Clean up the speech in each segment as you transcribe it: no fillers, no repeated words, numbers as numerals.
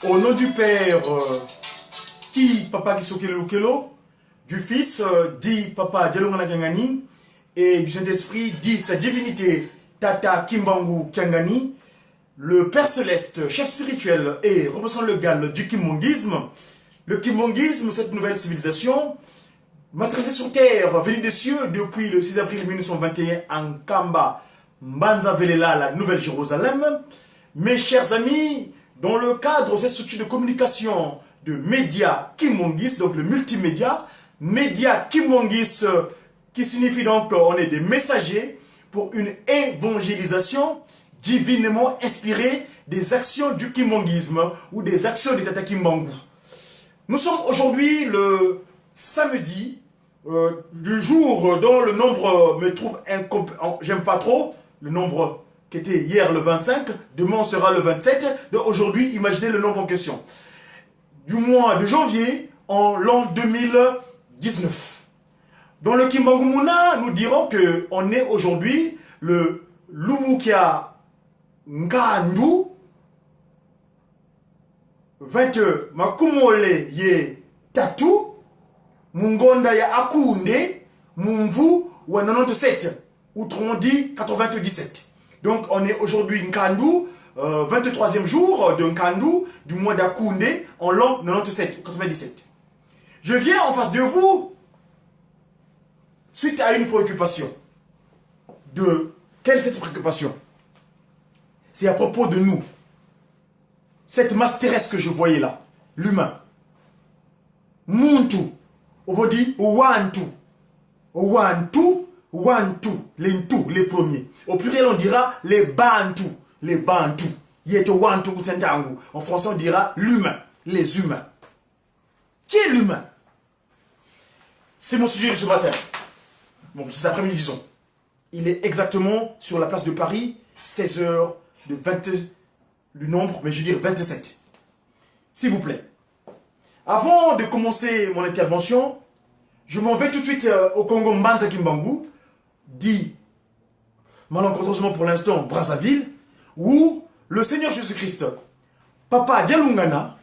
Au nom du Père, qui Papa Kisokelo Kelo, du Fils, dit Papa Dialongana Kangani, et du Saint-Esprit, dit sa divinité Tata Kimbangu Kangani, le Père Céleste, chef spirituel et représentant légal du Kimongisme. Le Kimongisme, cette nouvelle civilisation, matérialisée sur terre, venue des cieux depuis le 6 avril 1921 en Kamba, Mbanza Velela, la Nouvelle-Jérusalem. Mes chers amis, dans le cadre de cette structure de communication de médias Kimongis, donc le multimédia, médias Kimongis, qui signifie donc qu'on est des messagers pour une évangélisation divinement inspirée des actions du Kimongisme ou des actions des Tata Kimbangu. Nous sommes aujourd'hui le samedi du jour dont le nombre me trouve j'aime pas trop, le nombre qui était hier le 25, demain sera le 27, donc aujourd'hui imaginez le nombre en question. Du mois de janvier en l'an 2019. Dans le Kimbangu Muna, nous dirons qu'on est aujourd'hui le Lumukia Ngandu 20 Makumole ye Tatu Mungonda ya Akunde Mumvu wa 97, autrement dit 97. Donc on est aujourd'hui Nkandu, 23e jour de Nkandu du mois d'Akounde en l'an 97, 97. Je viens en face de vous suite à une préoccupation. Quelle est cette préoccupation? C'est à propos de nous. Cette masse terrestre que je voyais là, l'humain. Muntu, on va dire Wantu. Wantu, les premiers. Au pluriel, on dira les Bantu. Les Bantu. En français, on dira l'humain. Les humains. Qui est l'humain? C'est mon sujet de ce matin. Bon, cet après-midi, disons. Il est exactement sur la place de Paris, 16h, le nombre, mais je veux dire 27. S'il vous plaît. Avant de commencer mon intervention, je m'en vais tout de suite au Congo Mbanza Kimbangu, dit malencontreusement pour l'instant Brazzaville, où le Seigneur Jésus-Christ, Papa Dialungana,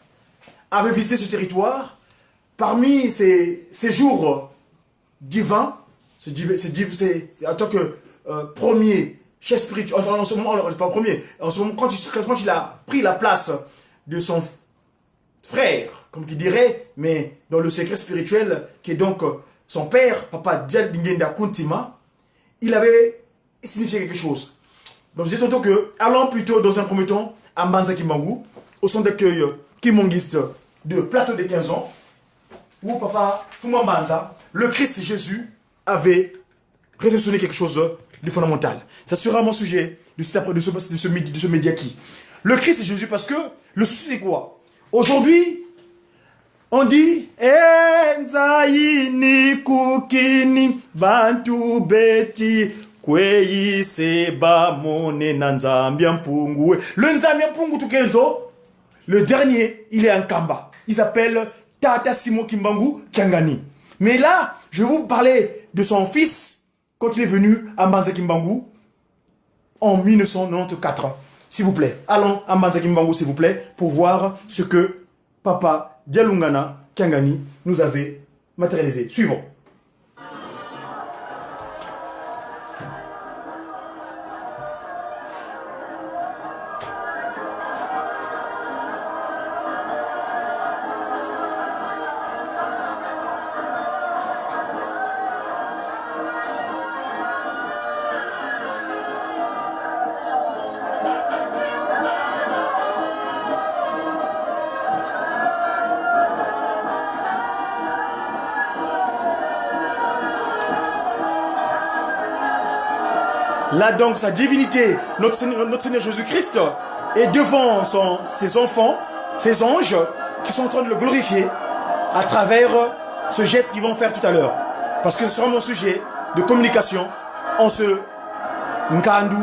avait visité ce territoire. Parmi ces jours divins, en tant que premier chef spirituel, en ce moment, pas premier, en ce moment, quand il a pris la place de son frère, comme qui dirait, mais dans le secret spirituel, qui est donc son père, Papa Dialingenda Kuntima, il avait signifié quelque chose. Donc je disais tantôt que, allons plutôt dans un premier temps à Mbanza Kimbangu, au centre d'accueil kimongiste de Plateau des 15 ans, où Papa Fuma Mbanza, le Christ Jésus, avait réceptionné quelque chose de fondamental. Ça sera mon sujet de ce média qui. Le Christ Jésus, parce que le souci c'est quoi? Aujourd'hui, on dit Enzaini kukini bantu beti kweyi seba mone nanzambia mpungu. Le nzambia mpungu tout kelto, le dernier, il est en Kamba. Il s'appelle Tata Simon Kimbangu Kiangani. Mais là, je vais vous parler de son fils quand il est venu à Mbanza Kimbangu en 1994. S'il vous plaît, allons à Mbanza Kimbangu, s'il vous plaît, pour voir ce que Papa Dialungana Kiangani nous avait matérialisé. Suivons. Là donc sa divinité, notre Seigneur Jésus-Christ, est devant ses enfants, ses anges, qui sont en train de le glorifier à travers ce geste qu'ils vont faire tout à l'heure. Parce que ce sera mon sujet de communication en ce Nkandu.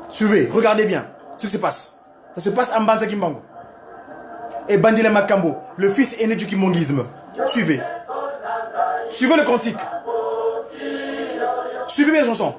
Suivez, regardez bien ce qui se passe. Ça se passe à Mbanza Kimbangu. Et Bandile Makambo, le fils aîné du kimongisme. Suivez. Suivez le cantique. Suivez bien la chanson.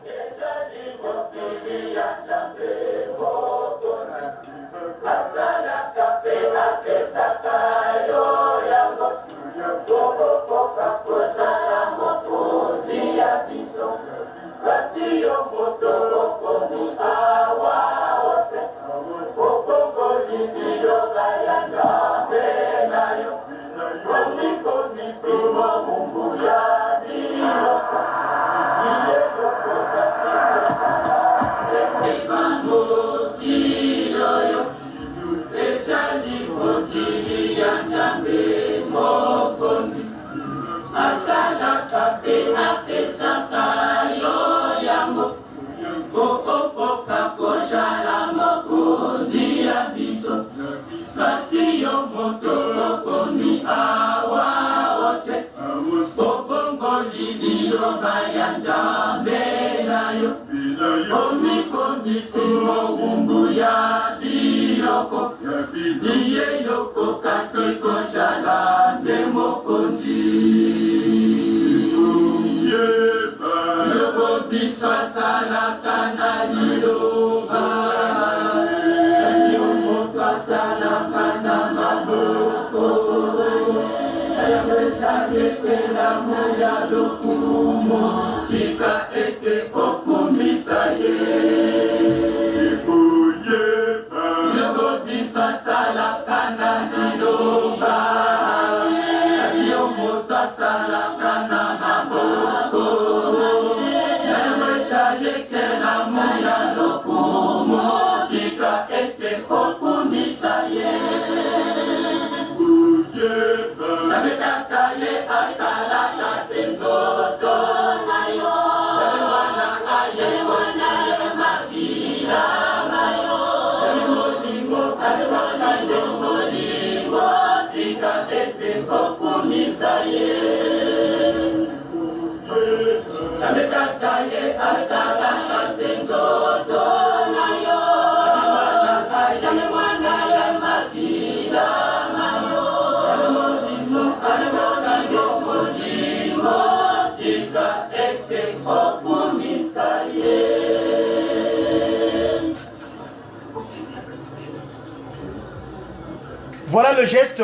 Voilà le geste.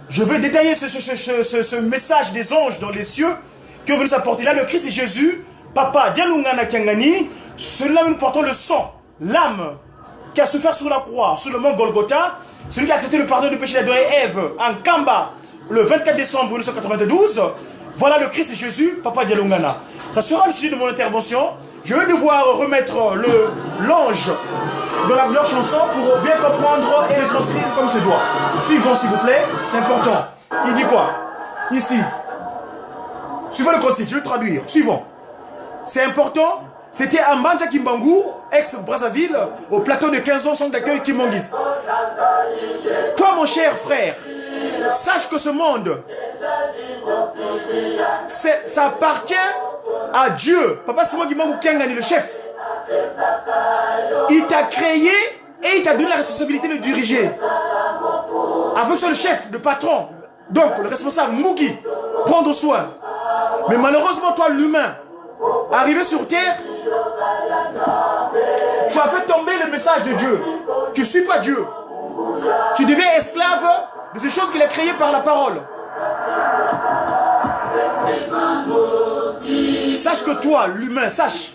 Je veux détailler ce message des anges dans les cieux que vous nous apportez. Là, le Christ Jésus, Papa, Dialungana Kiangani, celui-là nous portons le sang, l'âme qui a souffert sur la croix, sur le mont Golgotha, celui qui a accepté le pardon du péché d'Adam et Ève en Kamba le 24 décembre 1992. Voilà le Christ Jésus, Papa Dialungana. Ça sera le sujet de mon intervention. Je vais devoir remettre l'ange de leur chanson pour bien comprendre et le transcrire comme se doit. Suivons s'il vous plaît, c'est important. Il dit quoi? Ici. Suivons le code, je vais le traduire. Suivons. C'est important. C'était à Manza Kimbangu, ex-Brazzaville, au plateau de 15 ans, centre d'accueil Kimbangis. Toi, mon cher frère, sache que ce monde, ça appartient à Dieu. Papa Simon Kimbangu Kiangani, le chef. Il t'a créé et il t'a donné la responsabilité de diriger. Avec que tu sois le chef, le patron, donc le responsable, Mugi, prendre soin. Mais malheureusement, toi, l'humain, arrivé sur terre, tu as fait tomber le message de Dieu. Tu ne suis pas Dieu. Tu deviens esclave de ces choses qu'il a créées par la parole. Sache que toi, l'humain, sache.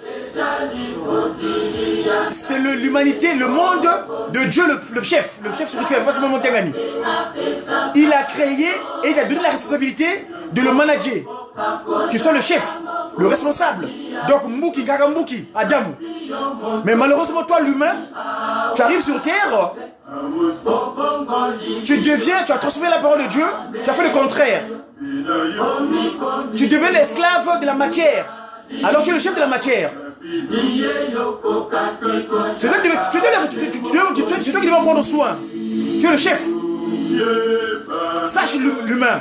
C'est l'humanité, le monde de Dieu, le chef spirituel, pas seulement Montagani. Il a créé et il a donné la responsabilité de le manager. Tu sois le chef, le responsable. Donc Mbuki, Gagambuki, Adam. Mais malheureusement, toi l'humain, tu arrives sur terre, tu as transformé la parole de Dieu, tu as fait le contraire. Tu deviens l'esclave de la matière. Alors tu es le chef de la matière. C'est toi qui devais prendre soin. Tu es le chef. Sache l'humain.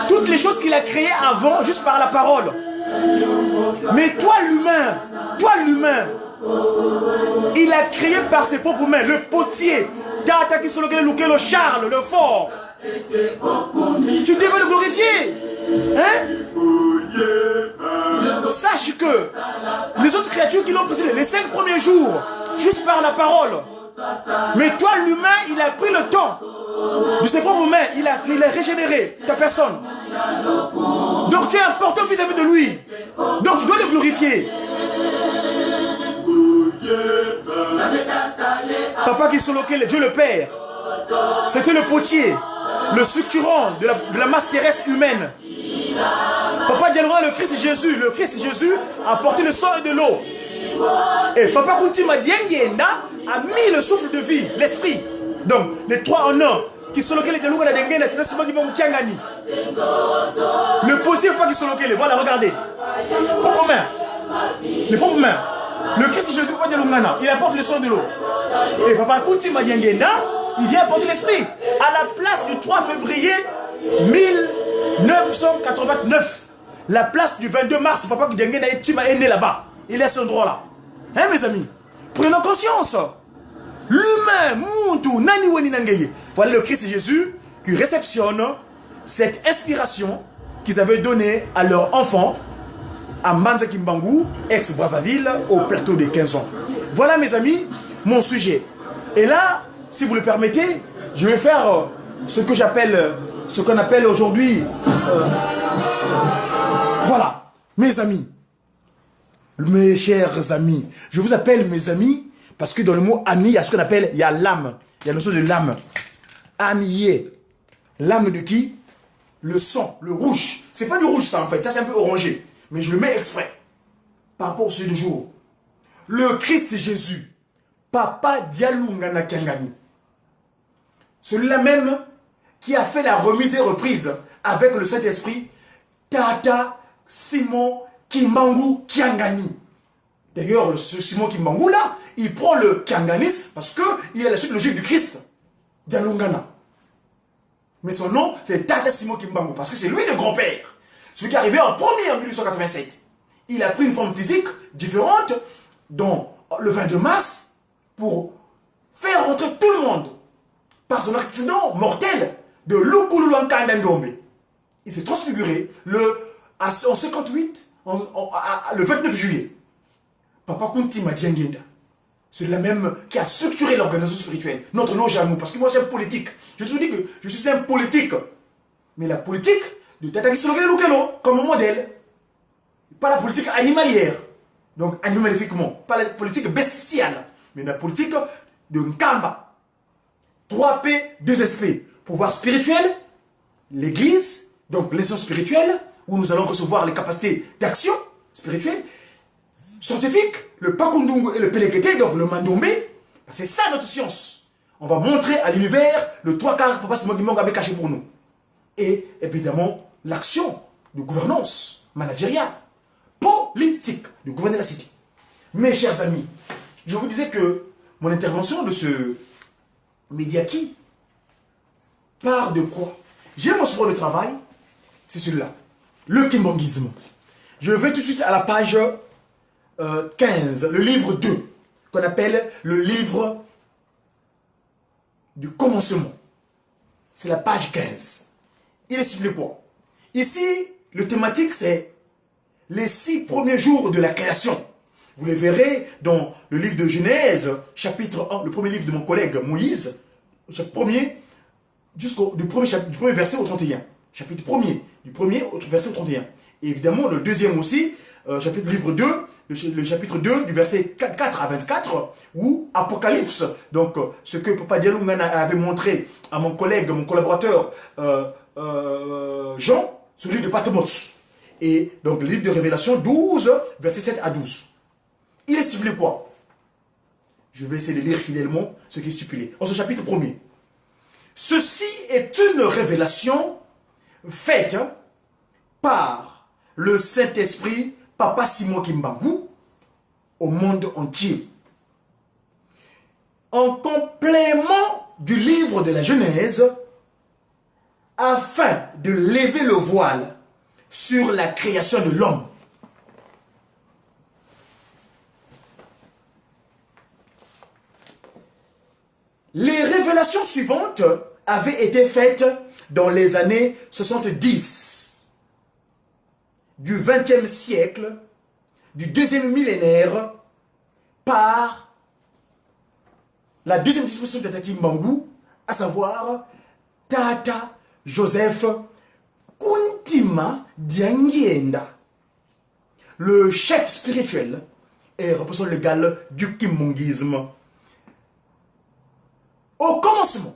Toutes les choses qu'il a créées avant, juste par la parole. Mais toi l'humain, il a créé par ses propres mains, le potier, Tata qui sont le Charles, le fort. Tu devais le glorifier. Hein? Sache que les autres créatures qui l'ont précédé, les 5 premiers jours, juste par la parole. Mais toi, l'humain, il a pris le temps de ses propres mains, il a régénéré ta personne. Donc tu es important vis-à-vis de lui. Donc tu dois le glorifier. Papa qui Kisoloke, Dieu le Père, c'était le potier, le structurant de la masse terrestre humaine. Papa Dialora, le Christ Jésus a porté le sang et de l'eau. Et Papa Kuntima Diengenda a mis le souffle de vie, l'esprit. Donc, les 3 en 1, qui sont locaux, le potier Papa qui sont locaux, voilà, regardez. Les propres mains. Les propres mains. Le Christ Jésus, Papa Dialungana, il apporte le sang de l'eau. Et Papa Kuntima Diengenda, il vient apporter l'esprit. À la place du 3 février 1989. la place du 22 mars, papa Diangenda est né là-bas. Il est à ce endroit-là. Hein, mes amis? Prenons conscience. L'humain, Muntu, Nani Wani Nangeye. Voilà le Christ Jésus qui réceptionne cette inspiration qu'ils avaient donnée à leur enfant à Manza Kimbangu, ex-Brazzaville, au plateau de 15 ans. Voilà, mes amis, mon sujet. Et là, si vous le permettez, je vais faire ce que j'appelle, ce qu'on appelle aujourd'hui, voilà, mes amis, mes chers amis. Je vous appelle mes amis parce que dans le mot ami, il y a ce qu'on appelle, il y a l'âme, il y a le notion de l'âme. Amier, l'âme de qui? Le sang, le rouge. C'est pas du rouge ça en fait, ça c'est un peu orangé. Mais je le mets exprès. Par rapport au sujet du jour. Le Christ Jésus, Papa Dialungana Kiangani. Celui-là même qui a fait la remise et reprise avec le Saint-Esprit, Tata Simon Kimbangu Kiangani. D'ailleurs, ce Simon Kimbangu là, il prend le Kianganisme parce qu'il a la suite logique du Christ, Dialungana. Mais son nom, c'est Tata Simon Kimbangu, parce que c'est lui le grand-père. Celui qui est arrivé en premier en 1887. Il a pris une forme physique différente, dont le 22 mars, pour faire rentrer tout le monde par son accident mortel de Lukululuanka Ndombe. Il s'est transfiguré en 58, le 29 juillet. Papa Kunti Madiangenda. Celui-là même qui a structuré l'organisation spirituelle, notre loge à nous. Parce que moi, c'est un politique. Je te dis que je suis un politique. Mais la politique de Tata Kisologele Lukelo comme modèle. Pas la politique animalière. Donc, animalifiquement. Pas la politique bestiale. Mais la politique de Nkamba. 3P, 2SP. Pouvoir spirituel, l'église, donc l'essence spirituelle, où nous allons recevoir les capacités d'action spirituelle. Scientifique, le Pakundungu et le Pelekete, donc le Mandombe, c'est ça notre science. On va montrer à l'univers le 3/4 Papa Simon Kimbangu avait caché pour nous. Et évidemment, l'action de gouvernance managériale, politique, de gouverner la cité. Mes chers amis, je vous disais que mon intervention de ce Mediaki part de quoi? J'ai mon support de travail, c'est celui-là, le Kimbanguisme. Je vais tout de suite à la page 15, le livre 2, qu'on appelle le livre du commencement. C'est la page 15. Il explique quoi? Ici, le thématique, c'est les 6 premiers jours de la création. Vous le verrez dans le livre de Genèse, chapitre 1, le premier livre de mon collègue Moïse, chapitre 1er, du premier verset au 31. Chapitre 1er, du premier au verset au 31. Et évidemment, le deuxième aussi, livre 2, le chapitre 2 du verset 4 à 24, où Apocalypse, donc ce que Papa Dialungana avait montré à mon collègue, mon collaborateur Jean, sur le livre de Patmos. Et donc le livre de Révélation 12, verset 7 à 12. Il est stipulé quoi? Je vais essayer de lire fidèlement ce qui est stipulé. En ce chapitre 1er. Ceci est une révélation faite par le Saint-Esprit Papa Simon Kimbangu au monde entier. En complément du livre de la Genèse, afin de lever le voile sur la création de l'homme. Les révélations suivantes avaient été faites dans les années 70 du XXe siècle, du deuxième millénaire, par la deuxième disposition de Tata Kimbangu, à savoir Tata Joseph Kuntima Diangenda, le chef spirituel et représentant légal du Kimbanguisme. Au commencement,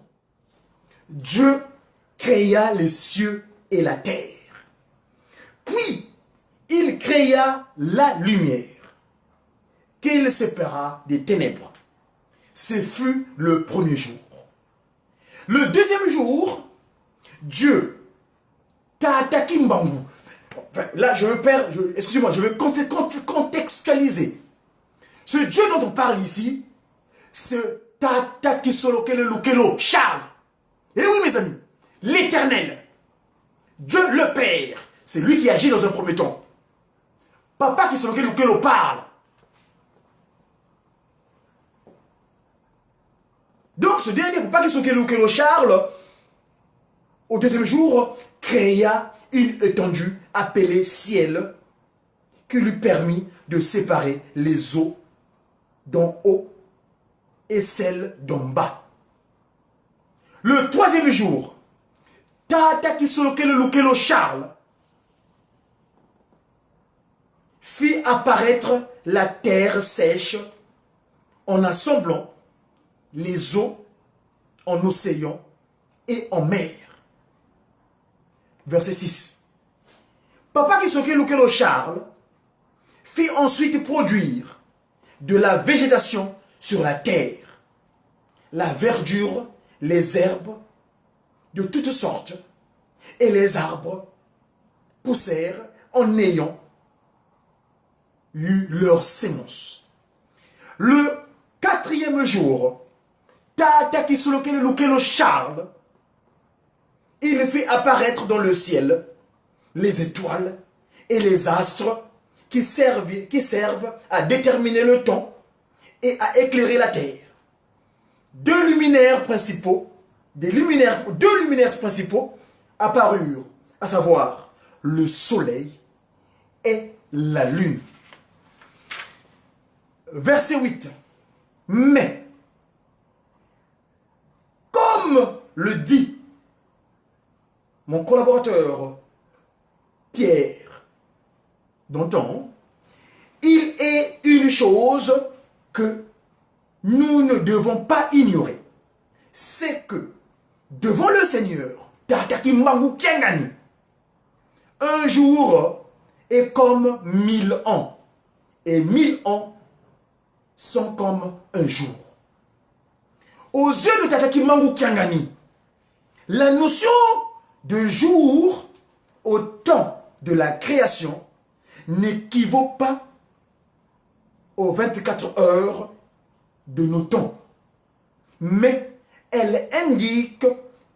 Dieu créa les cieux et la terre. Puis, il créa la lumière, qu'il sépara des ténèbres. Ce fut le premier jour. Le deuxième jour, Dieu, Tata Kimbangu, enfin, là excusez-moi, je vais contextualiser. Ce Dieu dont on parle ici, ce Tata Kisolokele Lukelo, Charles. Et oui mes amis, l'Éternel, Dieu le Père, c'est lui qui agit dans un premier temps. Papa qui est sur lequel on parle. Donc ce dernier papa qui est sur lequel on Charles, au deuxième jour, créa une étendue appelée ciel, qui lui permit de séparer les eaux d'en haut et celles d'en bas. Le troisième jour, Tata qui sur lequel Charles fit apparaître la terre sèche en assemblant les eaux en océan et en mer. Verset 6. Papa qui sur lequel Charles fit ensuite produire de la végétation sur la terre, la verdure, les herbes de toutes sortes, et les arbres poussèrent en ayant eu leur sémence. Le quatrième jour, Tata qui sur lequel Charles, il fit apparaître dans le ciel les étoiles et les astres qui servent à déterminer le temps et à éclairer la terre. Deux luminaires principaux apparurent, à savoir le soleil et la lune. Verset 8. Mais, comme le dit mon collaborateur Pierre Danton, il est une chose que nous ne devons pas ignorer. C'est que devant le Seigneur, un jour est comme 1000 ans, et 1000 ans sont comme un jour. Aux yeux de Tataki Mangu Kiangani, la notion de jour au temps de la création n'équivaut pas aux 24 heures de nos temps, mais elle indique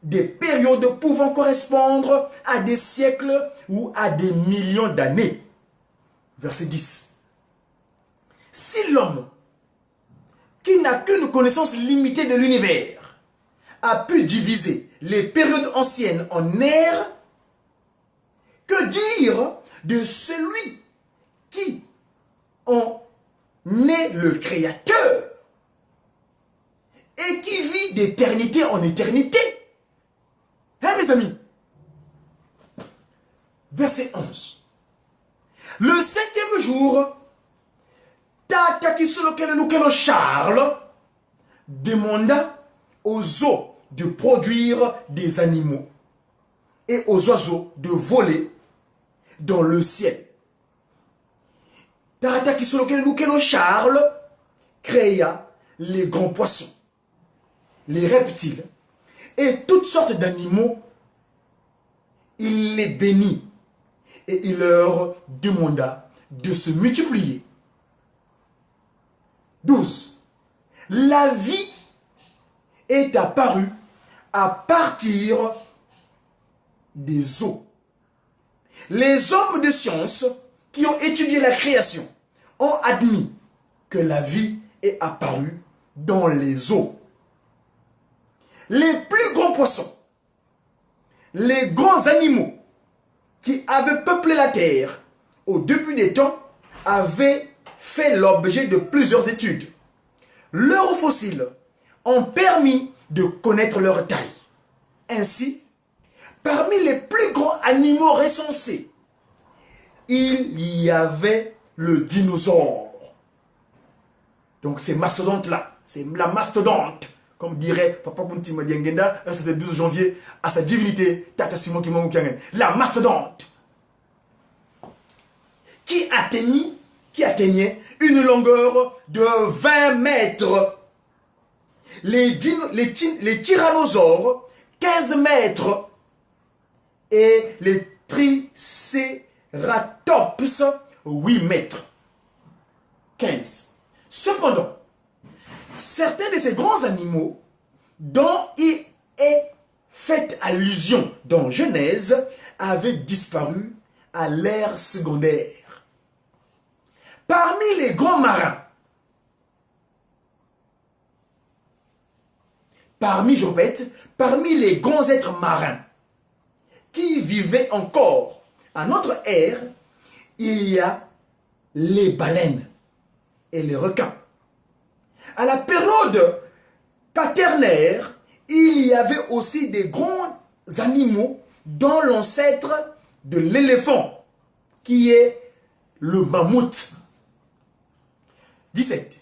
des périodes pouvant correspondre à des siècles ou à des millions d'années. Verset 10. Si l'homme, qui n'a qu'une connaissance limitée de l'univers, a pu diviser les périodes anciennes en ères, que dire de celui qui en est le créateur et qui vit d'éternité en éternité? Hein, mes amis? Verset 11. Le cinquième jour, Tata qui sur lequel Charles demanda aux eaux de produire des animaux et aux oiseaux de voler dans le ciel. Tata qui sur lequel Charles créa les grands poissons, les reptiles et toutes sortes d'animaux. Il les bénit et il leur demanda de se multiplier. 12. La vie est apparue à partir des eaux. Les hommes de science qui ont étudié la création ont admis que la vie est apparue dans les eaux. Les plus grands poissons, les grands animaux qui avaient peuplé la terre au début des temps avaient fait l'objet de plusieurs études. Leurs fossiles ont permis de connaître leur taille. Ainsi, parmi les plus grands animaux recensés, il y avait le dinosaure. Donc ces mastodontes-là, c'est la mastodonte, comme dirait Papa Bunti Madiangenda, un certain 12 janvier, à sa divinité, Tata Simon Kimangou Kiangen. La mastodonte, qui atteignait une longueur de 20 mètres. Les tyrannosaures, 15 mètres. Et les tricératops, 8 mètres. 15. Cependant, certains de ces grands animaux dont il est fait allusion dans Genèse avaient disparu à l'ère secondaire. Parmi les grands marins, je répète, parmi les grands êtres marins qui vivaient encore à notre ère, il y a les baleines et les requins. À la période quaternaire, il y avait aussi des grands animaux dont l'ancêtre de l'éléphant, qui est le mammouth. 17.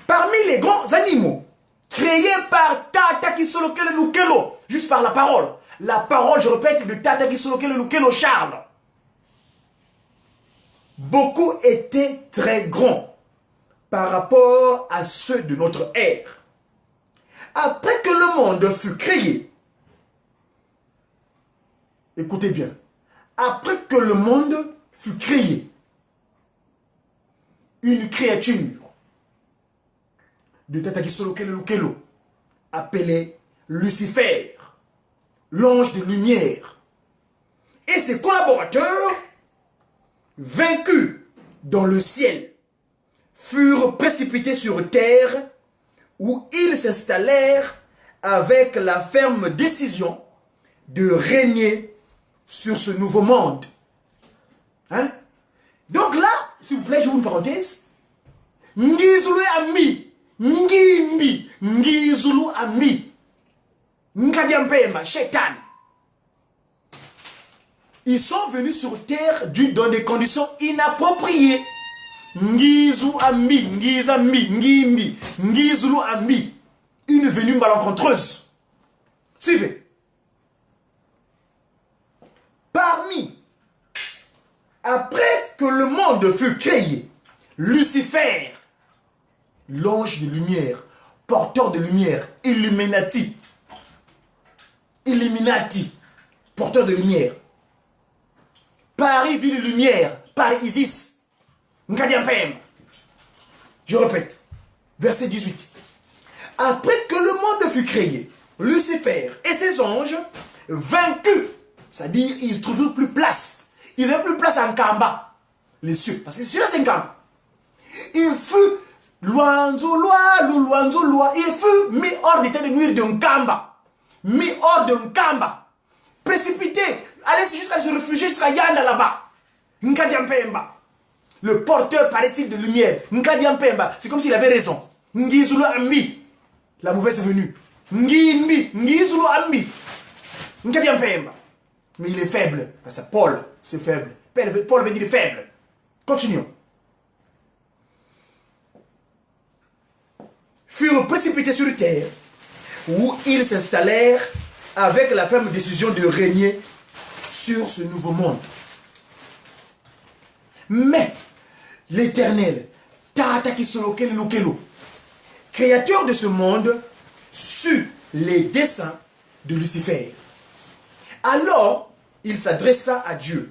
Parmi les grands animaux créés par Tata Kisolokele Lukelo, juste par la parole, je répète, de Tata Kisolokele Lukelo Charles, beaucoup étaient très grands par rapport à ceux de notre ère. Après que le monde fut créé, écoutez bien, après que le monde fut créé, une créature de Tata Kisolokele Lukelo appelée Lucifer, l'ange de lumière, et ses collaborateurs, vaincus dans le ciel, furent précipités sur terre où ils s'installèrent avec la ferme décision de régner sur ce nouveau monde. Hein? Donc là, s'il vous plaît, je vous une parenthèse. Ngizulu ami, ngimbi, ngizulu ami, ngadiampemba, Shaitan. Ils sont venus sur terre dans des conditions inappropriées. Ngizu ami, ngizami, ngimbi, ngizulu ami. Une venue malencontreuse. Suivez. Après que le monde fut créé, Lucifer, l'ange de lumière, porteur de lumière, Illuminati, porteur de lumière, Paris, ville de lumière, Paris Isis, Nkadiampem. Je répète, verset 18. Après que le monde fut créé, Lucifer et ses anges, vaincus, c'est-à-dire ils ne trouvaient plus place. Ils n'avaient plus place en Kamba, les cieux, parce que celui-là c'est un Kamba. Il fut il fut mis hors d'état de nuire d'un Kamba, mis hors d'un Kamba, précipité, allez jusqu'à se réfugier jusqu'à Yanda là-bas. Nkadiampemba, le porteur paraît-il de lumière. Nkadiampemba, c'est comme s'il avait raison. Ngizulu Ambi, la mauvaise venue. Ngizulu Ambi, Nkadiampemba. Mais il est faible, parce que Paul, c'est faible. Paul veut dire faible. Continuons. Furent précipités sur terre, où ils s'installèrent avec la ferme décision de régner sur ce nouveau monde. Mais l'Éternel, Tata Kisolokele Lukelo, créateur de ce monde, sut les desseins de Lucifer. Alors, il s'adressa à Dieu,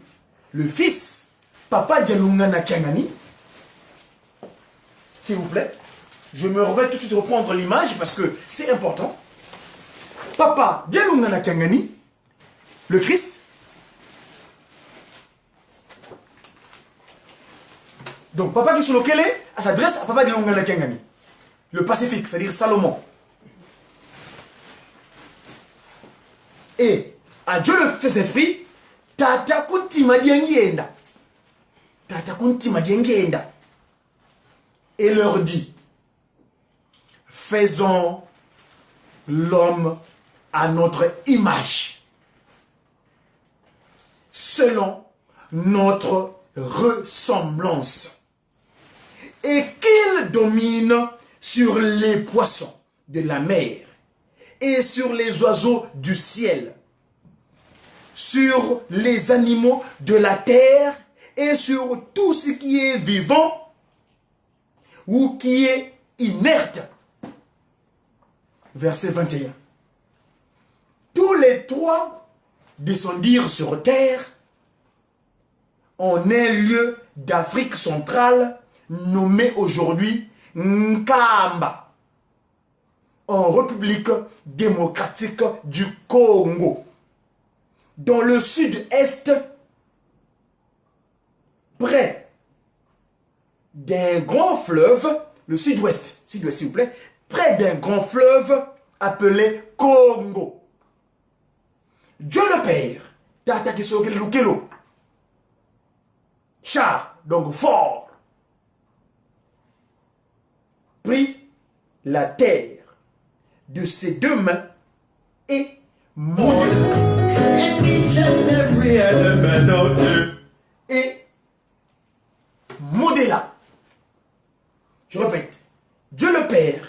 le Fils, Papa Dialungana Kiangani. S'il vous plaît, je me reviens tout de suite reprendre l'image parce que c'est important. Papa Dialungana Kiangani, le Christ. Donc, Papa Kisolokele s'adresse à Papa Dialungana Kiangani, le Pacifique, c'est-à-dire Salomon. Et à Dieu le Fils d'Esprit, Tata Kuntima Diengienda. Tata Kuntima Diengienda. Et leur dit, faisons l'homme à notre image, selon notre ressemblance, et qu'il domine sur les poissons de la mer et sur les oiseaux du ciel, sur les animaux de la terre et sur tout ce qui est vivant ou qui est inerte. Verset 21. Tous les trois descendirent sur terre en un lieu d'Afrique centrale nommé aujourd'hui Nkamba, en République démocratique du Congo, dans le sud-est près d'un grand fleuve, le sud-ouest, s'il vous plaît, près d'un grand fleuve appelé Congo. Dieu le Père, Tata Kisoke Lukelo, char, donc fort, prit la terre de ses deux mains et modéla. Je répète, Dieu le Père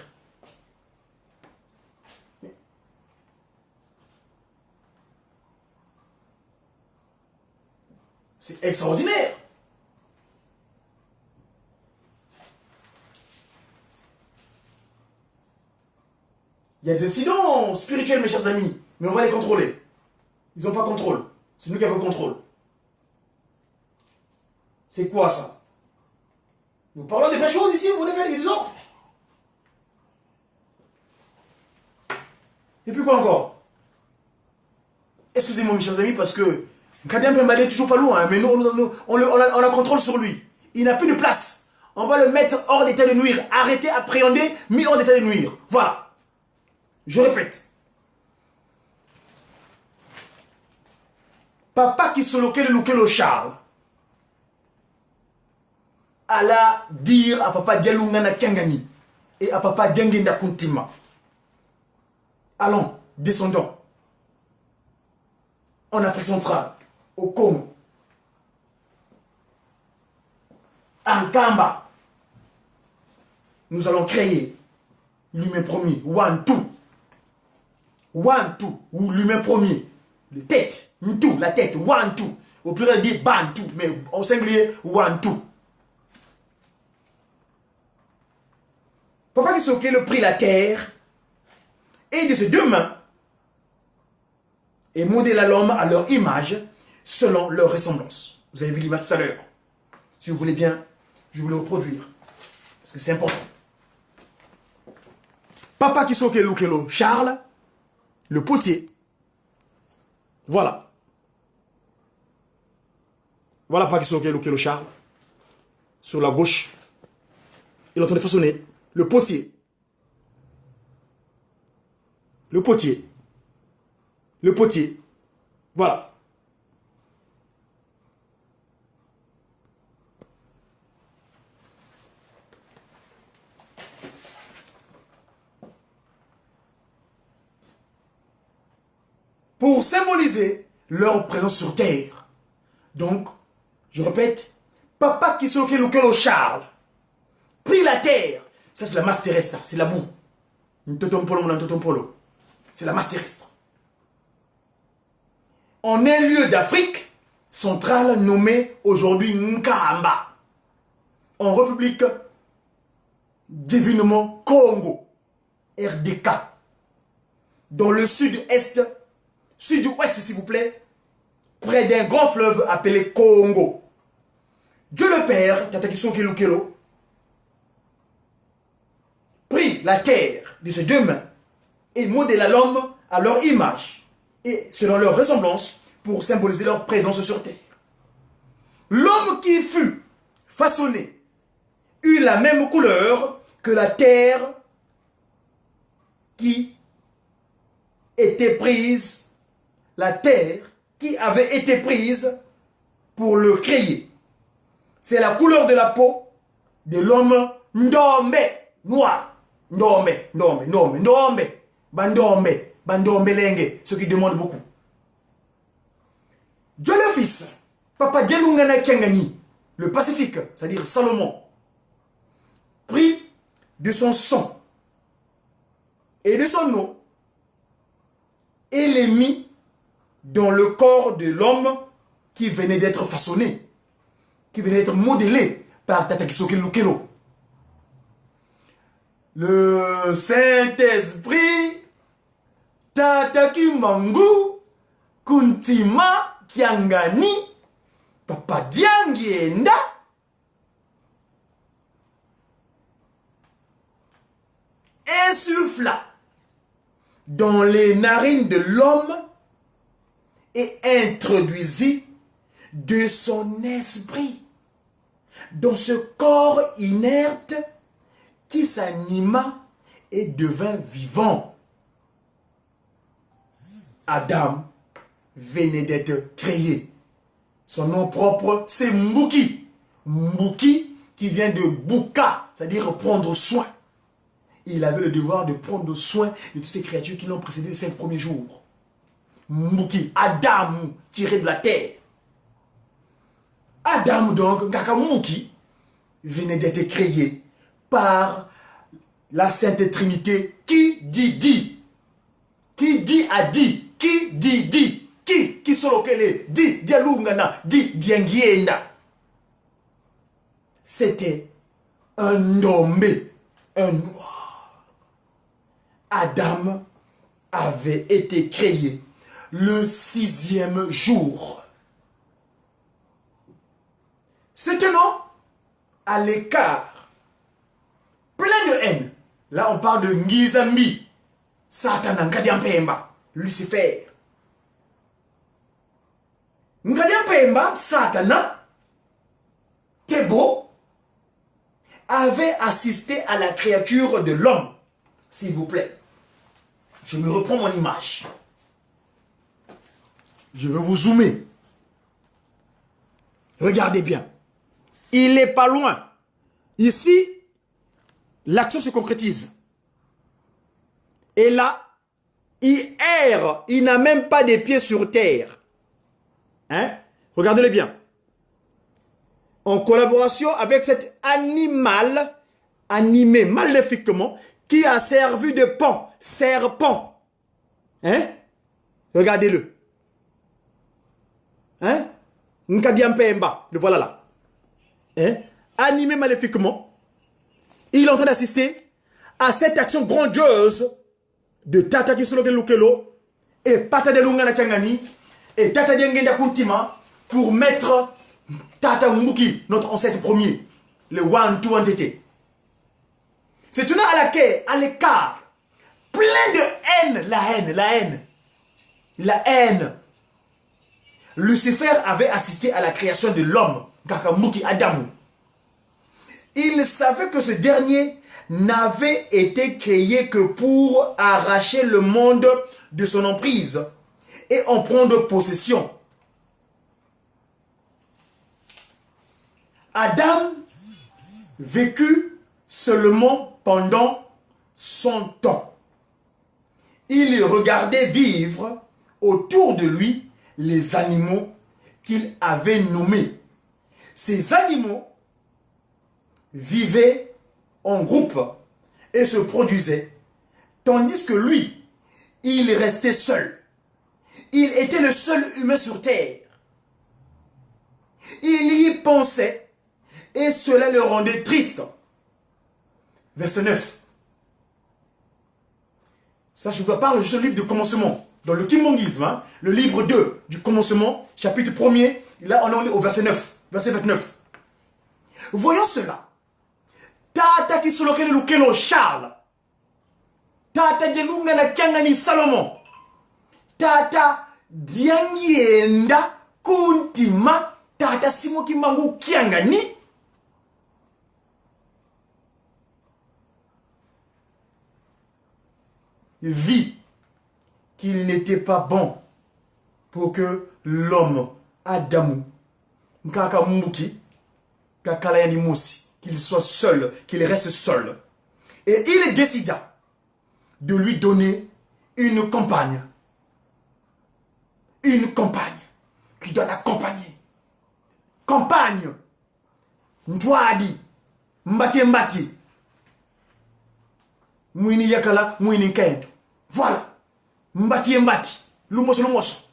c'est extraordinaire. Il y a des incidents spirituels, mes chers amis, mais on va les contrôler. Ils n'ont pas contrôle. C'est nous qui avons contrôle. C'est quoi ça? Nous parlons des vraies choses ici, vous les faites les gens. Et puis quoi encore? Excusez-moi, mes chers amis, parce que Kadem Pembalé est toujours pas loin, mais nous, on a contrôle sur lui. Il n'a plus de place. On va le mettre hors d'état de nuire. Arrêter, appréhender, mis hors d'état de nuire. Voilà. Je répète. Papa qui se loquait le Charles. Alla dire à papa Dialungana Kengani et à papa Djengenda Kuntima. Allons, descendons. En Afrique centrale, au Congo. En Kamba. Nous allons créer l'humain premier. One, two. One, two. Ou l'humain premier. La tête. Two, la tête. One, two. Au pluriel dit Bantu. Mais au singulier, one, two. Papa Kisoke le prit la terre et de ses deux mains et modéla l'homme à leur image selon leur ressemblance. Vous avez vu l'image tout à l'heure. Si vous voulez bien, je vais le reproduire. Parce que c'est important. Papa Kisoke Lukelo Charles, le potier. Voilà. Voilà Papa Kisoke Lukelo Charles. Sur la gauche. Il est en train de façonner le potier. Le potier. Le potier. Voilà. Pour symboliser leur présence sur terre. Donc, je répète, Papa Kisoke Lukelo Charles prit la terre. Ça, c'est la masse terrestre, c'est la boue. C'est la masse terrestre. En un lieu d'Afrique centrale nommé aujourd'hui Nkamba, en République divinement Congo, RDK, dans le sud-est, sud-ouest s'il vous plaît, près d'un grand fleuve appelé Congo. Dieu le Père, Tata Kisoke Lukelo, prit la terre de ses deux mains et modéla l'homme à leur image et selon leur ressemblance pour symboliser leur présence sur terre. L'homme qui fut façonné eut la même couleur que la terre qui était prise, la terre qui avait été prise pour le créer. C'est la couleur de la peau de l'homme Ndombe, noir. Ndombe, Ndombe, Ndombe, Ndombe, Bandombe, Bandombe Lengue, ce qui demande beaucoup. Dieu le Fils, Papa Dialungana Kengani, le Pacifique, c'est-à-dire Salomon, prit de son sang et de son eau et les mit dans le corps de l'homme qui venait d'être façonné, qui venait d'être modélé par Tata Kisoke Lukelo. Le Saint-Esprit, Tata Kimangu, Kuntima, Kiangani, Papa Diangienda, insuffla dans les narines de l'homme et introduisit de son esprit dans ce corps inerte qui s'anima et devint vivant. Adam venait d'être créé. Son nom propre, c'est Mbouki. Mbouki qui vient de Bouka, c'est-à-dire prendre soin. Il avait le devoir de prendre soin de toutes ces créatures qui l'ont précédé les 5 premiers jours. Mbouki, Adam, tiré de la terre. Adam, donc, Mbouki, venait d'être créé par la Sainte Trinité. Qui dit. Qui dit a dit. Qui dit. Qui solokele dit dialungana dit diangienda. C'était un homme, un noir. Adam avait été créé le 6e jour. C'est un homme à l'écart, plein de haine. Là, on parle de Ngizambi, Satan, Ngadiampemba, Lucifer. Ngadiampemba, Satan, Thébo, avait assisté à la créature de l'homme. S'il vous plaît, je me reprends mon image. Je vais vous zoomer. Regardez bien. Il n'est pas loin. Ici, l'action se concrétise. Et là, il erre. Il n'a même pas des pieds sur terre. Hein? Regardez-le bien. En collaboration avec cet animal animé maléfiquement qui a servi de pan, serpent. Hein? Regardez-le. Hein? Nkadiampemba, le voilà là. Hein? Animé maléfiquement, il est en train d'assister à cette action grandiose de Tata Kisoloke Lukelo et Pata de Lungana Kangani et Tata Diangenda Kuntima pour mettre Tata Mbouki, notre ancêtre premier, le One-Two entité. C'est une à l'écart, plein de haine, la haine. Lucifer avait assisté à la création de l'homme, Kakamuki Adam. Il savait que ce dernier n'avait été créé que pour arracher le monde de son emprise et en prendre possession. Adam vécut seulement pendant 100 ans. Il regardait vivre autour de lui les animaux qu'il avait nommés. Ces animaux vivaient en groupe et se produisaient, tandis que lui, il restait seul. Il était le seul humain sur terre. Il y pensait et cela le rendait triste. Verset 9. Ça, je vous parle juste du livre du commencement. Dans le Kimbongisme, hein, le livre 2 du commencement, chapitre 1er, là on est au verset 9, verset 29. Voyons cela. Tata qui solokele lukelo Charles. Tata gelunga na kiangani Salomon. Tata diangienda kuntima. Tata simo kimangu kiangani. Vit qu'il n'était pas bon pour que l'homme, Adam, Nkakamuki, Kakalayani Moussi, qu'il soit seul, qu'il reste seul. Et il décida de lui donner une compagne. Une compagne qui doit l'accompagner. Compagne. Ndwadi. Mbati mbati. Mouini yakala, mouini kendo. Voilà. Mbati mbati. Lumoso.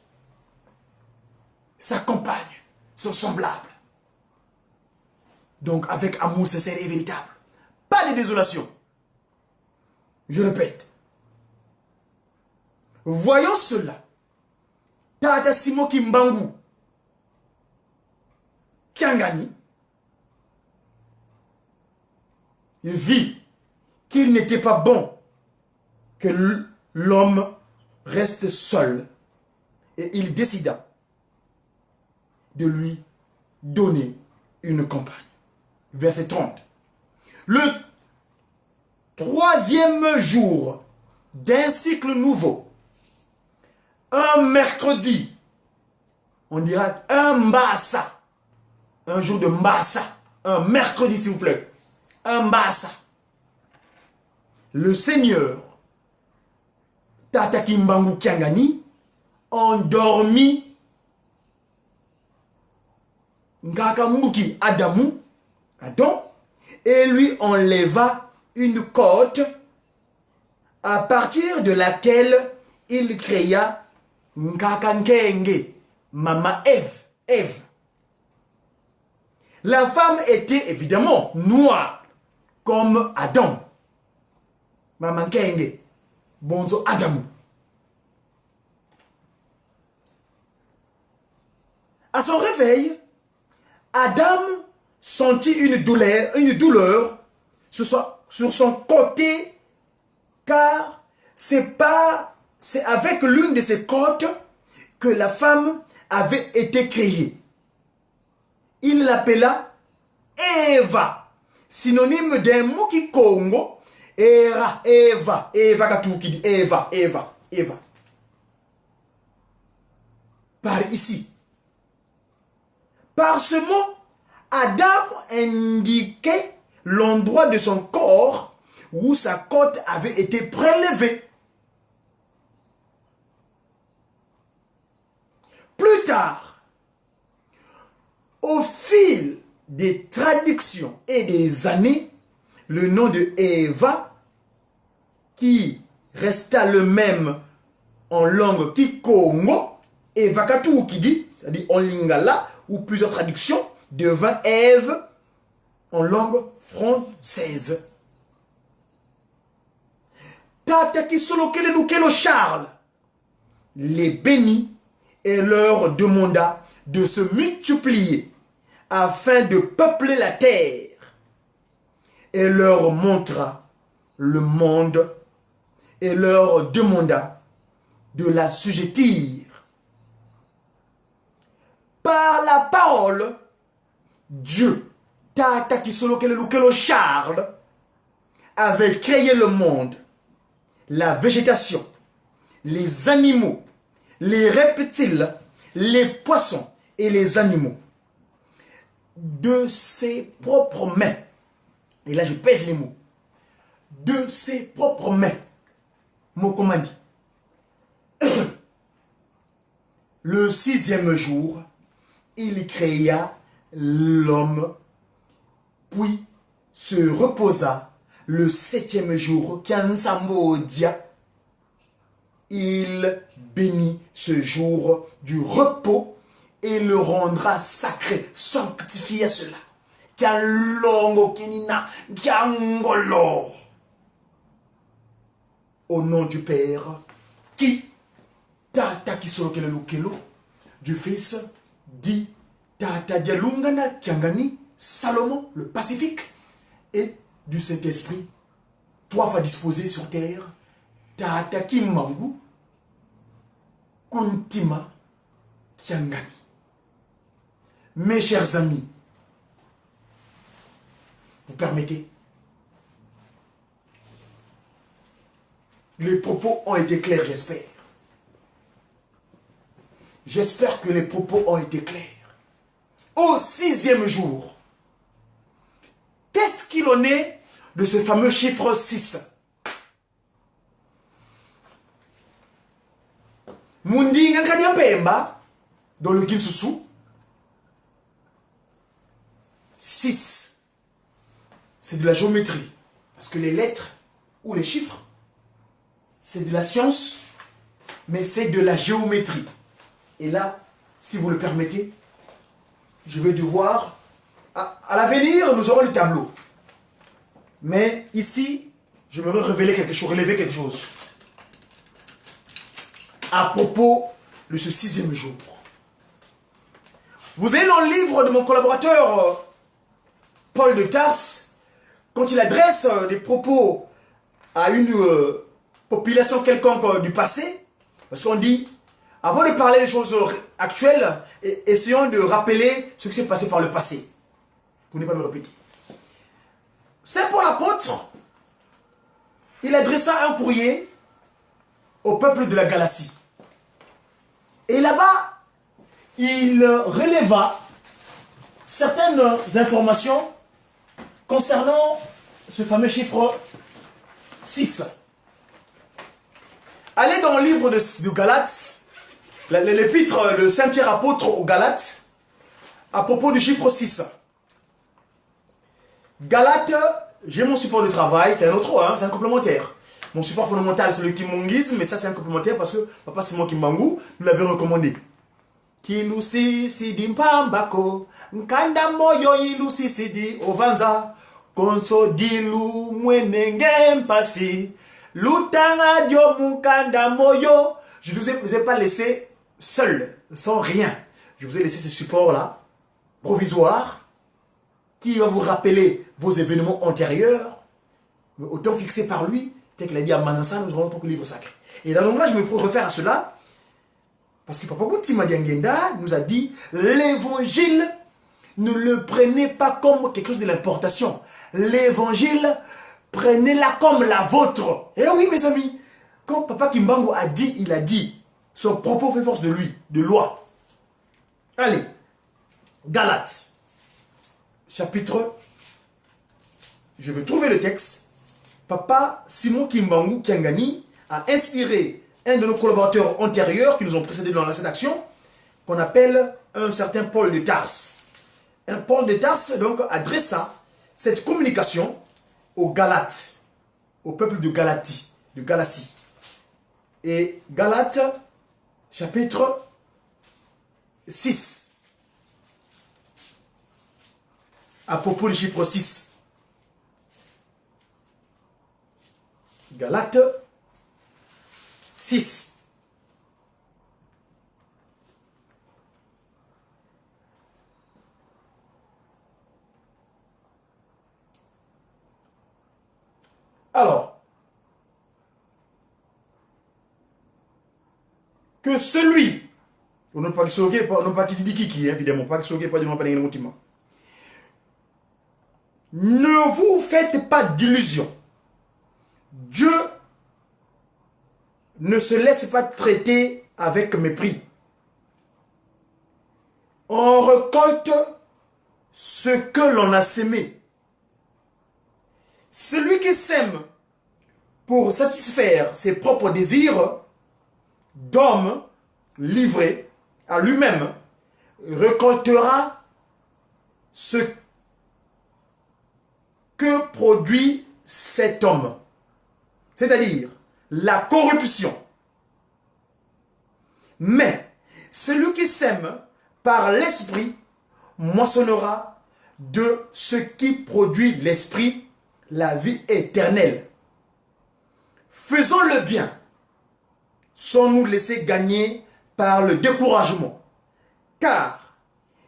Sa compagne. Son semblable. Donc avec amour sincère et véritable. Pas de désolation. Je répète. Voyons cela. Tata Simo Kimbangu Kiangani vit qu'il n'était pas bon que l'homme reste seul. Et il décida de lui donner une compagne. verset 30. Le troisième jour d'un cycle nouveau, un mercredi, on dira un mbassa, un jour de mbassa, un mercredi s'il vous plaît, un mbassa. Le Seigneur, Tata Kimbangu Kiangani, endormit Ngakamuki Adam, et lui enleva une côte à partir de laquelle il créa Ngakankenge, Mama Ève. La femme était évidemment noire, comme Adam. Mama Nkenge, Bonzo Adam. À son réveil, Adam sentit une douleur sur son côté, car c'est avec l'une de ses côtes que la femme avait été créée. Il l'appela Eva, synonyme d'un mot qui Congo, Eva Katou qui dit Eva. Par ici. Par ce mot, Adam indiquait l'endroit de son corps où sa côte avait été prélevée. Plus tard, au fil des traductions et des années, le nom de Eva, qui resta le même en langue kikongo, Eva Katou qui dit, c'est-à-dire en lingala, ou plusieurs traductions, devint Ève en langue française. Tata Kisolokele Nukelo Charles les bénit et leur demanda de se multiplier afin de peupler la terre, et leur montra le monde et leur demanda de la sujettir. Par la parole, Dieu, Tata Kisolokele Nukelo Charles, avait créé le monde, la végétation, les animaux, les reptiles, les poissons et les animaux de ses propres mains. Et là, je pèse les mots. De ses propres mains. Mot comment dit. Le 6e jour, il créa l'homme, puis se reposa le 7e jour. Kansambodia, il bénit ce jour du repos et le rendra sacré, sanctifié à cela. Au nom du Père, qui Tata Kisolokele Lukelo, du Fils, dit Tata Dialungana Kiangani, Salomon, le Pacifique, et du Saint-Esprit, 3 fois disposé sur terre, Tata Kimangu, Kuntima Kiangani. Mes chers amis, vous permettez? Les propos ont été clairs, j'espère. J'espère que les propos ont été clairs. Au 6e jour, qu'est-ce qu'il en est de ce fameux chiffre 6? Mundi Ngankanya Pemba, dans le Kinsusu, 6, c'est de la géométrie. Parce que les lettres ou les chiffres, c'est de la science, mais c'est de la géométrie. Et là, si vous le permettez, je vais devoir... À l'avenir, nous aurons le tableau. Mais ici, je me vais relever quelque chose. À propos de ce 6e jour. Vous avez dans le livre de mon collaborateur Paul de Tarse, quand il adresse des propos à une population quelconque du passé, parce qu'on dit, avant de parler des choses actuelles, essayons de rappeler ce qui s'est passé par le passé. pour ne pas me répéter. Saint Paul apôtre, il adressa un courrier au peuple de la Galatie. Et là-bas, il releva certaines informations concernant ce fameux chiffre 6. Allez dans le livre de Galates, l'épître de Saint-Pierre apôtre aux Galates, à propos du chiffre 6. Galates, j'ai mon support de travail, c'est un autre, hein, c'est un complémentaire. Mon support fondamental, c'est le kimongisme, mais ça c'est un complémentaire parce que Papa Simon Kimbangu nous l'avait recommandé. Kilusi sidi mpambako, nkanda moyo ilusi sidi ovanza, konso dilu mwenenge mpasi, lutanga dio mukanda moyo. Je ne vous ai pas laissé seul, sans rien. Je vous ai laissé ce support-là, provisoire, qui va vous rappeler vos événements antérieurs, mais autant fixé par lui, tel qu'il a dit à Manassa, nous aurons beaucoup de livres sacrés. Et dans l'anglais, je me réfère à cela, parce que Papa Guntima Diangenda nous a dit, l'évangile, ne le prenez pas comme quelque chose de l'importation. L'évangile, prenez-la comme la vôtre. Eh oui, mes amis, quand Papa Kimbangu a dit, il a dit, son propos fait force de lui, de loi. Allez, Galates, chapitre, je vais trouver le texte. Papa Simon Kimbangu Kiangani a inspiré un de nos collaborateurs antérieurs qui nous ont précédés dans cette action, qu'on appelle un certain Paul de Tarse. Un Paul de Tarse donc adressa cette communication aux Galates, au peuple de Galatie, de Galatie. Et Galates, chapitre 6, à propos du chiffre 6. Galates 6. Alors, que celui, on ne peut pas qui évidemment, pas ne vous faites pas d'illusions. Dieu ne se laisse pas traiter avec mépris. On récolte ce que l'on a sémé. Celui qui sème pour satisfaire ses propres désirs d'homme livré à lui-même récoltera ce que produit cet homme. C'est-à-dire la corruption. Mais celui qui sème par l'esprit moissonnera de ce qui produit l'esprit, la vie éternelle. Faisons le bien sans nous laisser gagner par le découragement. Car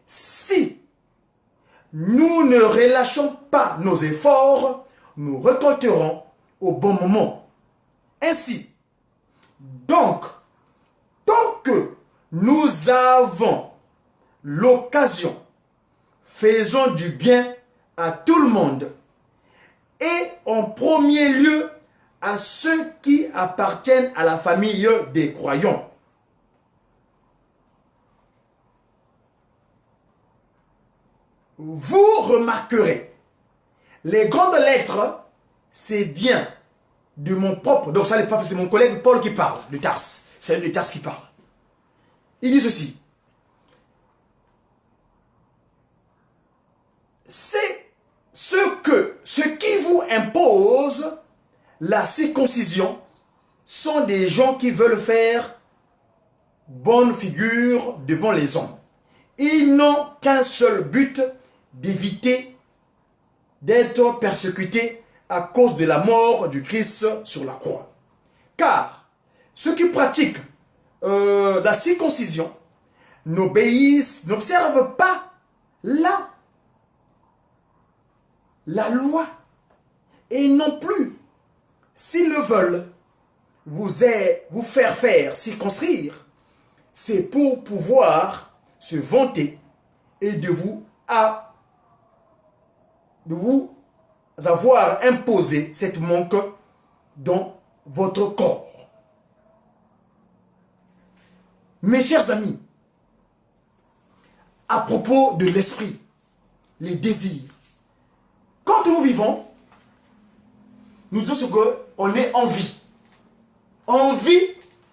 si nous ne relâchons pas nos efforts, nous récolterons au bon moment. Ainsi, donc, tant que nous avons l'occasion, faisons du bien à tout le monde et en premier lieu à ceux qui appartiennent à la famille des croyants. Vous remarquerez, les grandes lettres, c'est bien de mon propre, donc ça c'est mon collègue Paul qui parle, de Tarse, c'est de Tarse qui parle. Il dit ceci, c'est ce qui vous impose la circoncision sont des gens qui veulent faire bonne figure devant les hommes. Ils n'ont qu'un seul but, d'éviter d'être persécutés à cause de la mort du Christ sur la croix. Car ceux qui pratiquent la circoncision n'observent pas la et non plus, s'ils le veulent, vous faire circoncire, c'est pour pouvoir se vanter et de vous de vous avoir imposé cette manque dans votre corps. Mes chers amis, à propos de l'esprit, les désirs, quand nous vivons, nous disons ce qu'on est en vie. En vie,